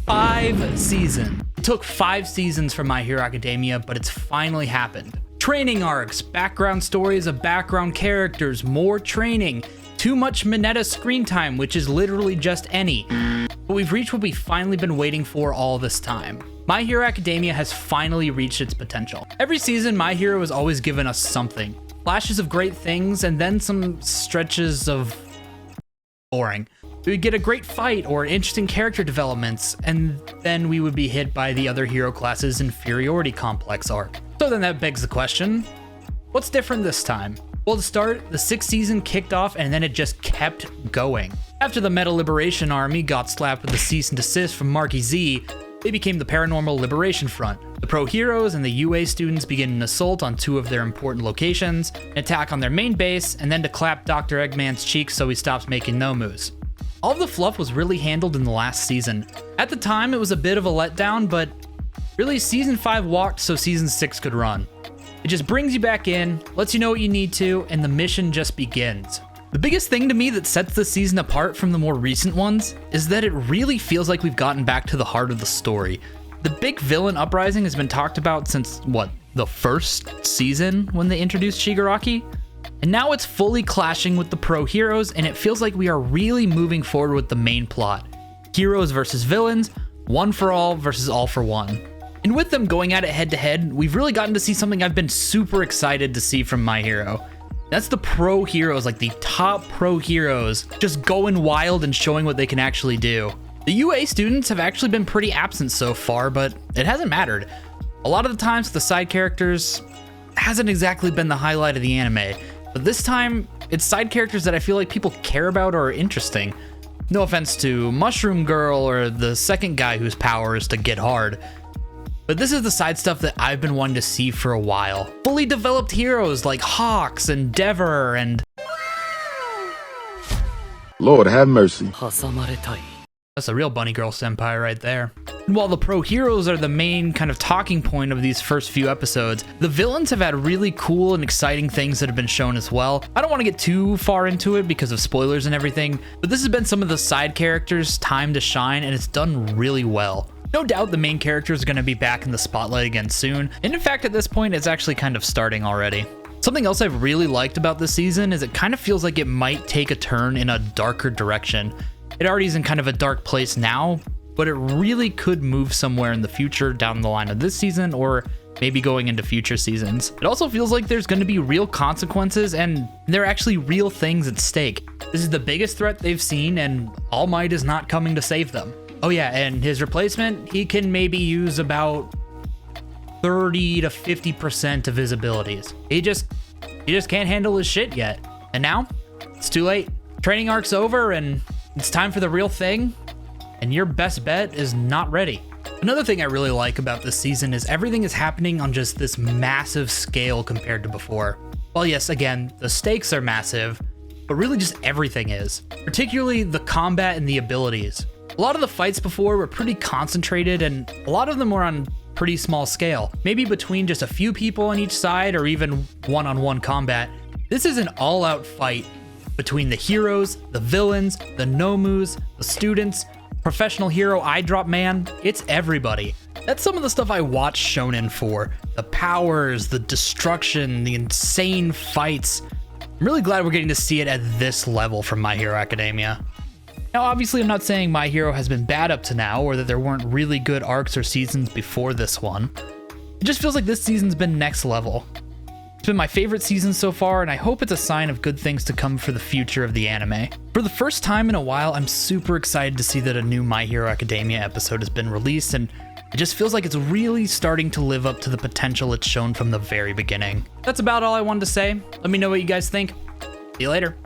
5 seasons. It took 5 seasons for My Hero Academia, but it's finally happened. Training arcs, background stories of background characters, more training, too much Mineta screen time, which is literally just any. But we've reached what we've finally been waiting for all this time. My Hero Academia has finally reached its potential. Every season, My Hero has always given us something. Flashes of great things, and then some stretches of boring. We would get a great fight or interesting character developments, and then we would be hit by the other hero class's inferiority complex arc. So then that begs the question, what's different this time? Well, to start, the 6th season kicked off and then it just kept going. After the Meta Liberation Army got slapped with a cease and desist from Marky Z, they became the Paranormal Liberation Front. The pro heroes and the UA students begin an assault on 2 of their important locations, an attack on their main base, and then to clap Dr. Eggman's cheeks so he stops making no moves. All of the fluff was really handled in the last season. At the time, it was a bit of a letdown, but really season 5 walked so season 6 could run. It just brings you back in, lets you know what you need to, and the mission just begins. The biggest thing to me that sets this season apart from the more recent ones is that it really feels like we've gotten back to the heart of the story. The big villain uprising has been talked about since, the first season when they introduced Shigaraki? And now it's fully clashing with the pro heroes, and it feels like we are really moving forward with the main plot. Heroes versus villains, one for all versus all for one. And with them going at it head to head, we've really gotten to see something I've been super excited to see from My Hero. That's the pro heroes, like the top pro heroes, just going wild and showing what they can actually do. The UA students have actually been pretty absent so far, but it hasn't mattered. A lot of the times the side characters hasn't exactly been the highlight of the anime, but this time it's side characters that I feel like people care about or are interesting. No offense to Mushroom Girl or the second guy whose power is to get hard. But this is the side stuff that I've been wanting to see for a while. Fully developed heroes like Hawks and Dever and... Lord have mercy. That's a real bunny girl senpai right there. And while the pro heroes are the main kind of talking point of these first few episodes, the villains have had really cool and exciting things that have been shown as well. I don't want to get too far into it because of spoilers and everything, but this has been some of the side characters' time to shine, and it's done really well. No doubt the main character is going to be back in the spotlight again soon, and in fact at this point it's actually kind of starting already. Something else I've really liked about this season is it kind of feels like it might take a turn in a darker direction. It already is in kind of a dark place now, but it really could move somewhere in the future down the line of this season or maybe going into future seasons. It also feels like there's going to be real consequences and there are actually real things at stake. This is the biggest threat they've seen and All Might is not coming to save them. Oh yeah, and his replacement, he can maybe use about 30 to 50% of his abilities. He just can't handle his shit yet. And now, it's too late. Training arc's over and it's time for the real thing, and your best bet is not ready. Another thing I really like about this season is everything is happening on just this massive scale compared to before. Well, yes, again, the stakes are massive, but really just everything is. Particularly the combat and the abilities. A lot of the fights before were pretty concentrated and a lot of them were on pretty small scale. Maybe between just a few people on each side or even one-on-one combat. This is an all-out fight between the heroes, the villains, the Nomus, the students, professional hero eye drop man. It's everybody. That's some of the stuff I watch Shonen for. The powers, the destruction, the insane fights. I'm really glad we're getting to see it at this level from My Hero Academia. Now, obviously, I'm not saying My Hero has been bad up to now, or that there weren't really good arcs or seasons before this one. It just feels like this season's been next level. It's been my favorite season so far, and I hope it's a sign of good things to come for the future of the anime. For the first time in a while, I'm super excited to see that a new My Hero Academia episode has been released, and it just feels like it's really starting to live up to the potential it's shown from the very beginning. That's about all I wanted to say. Let me know what you guys think. See you later.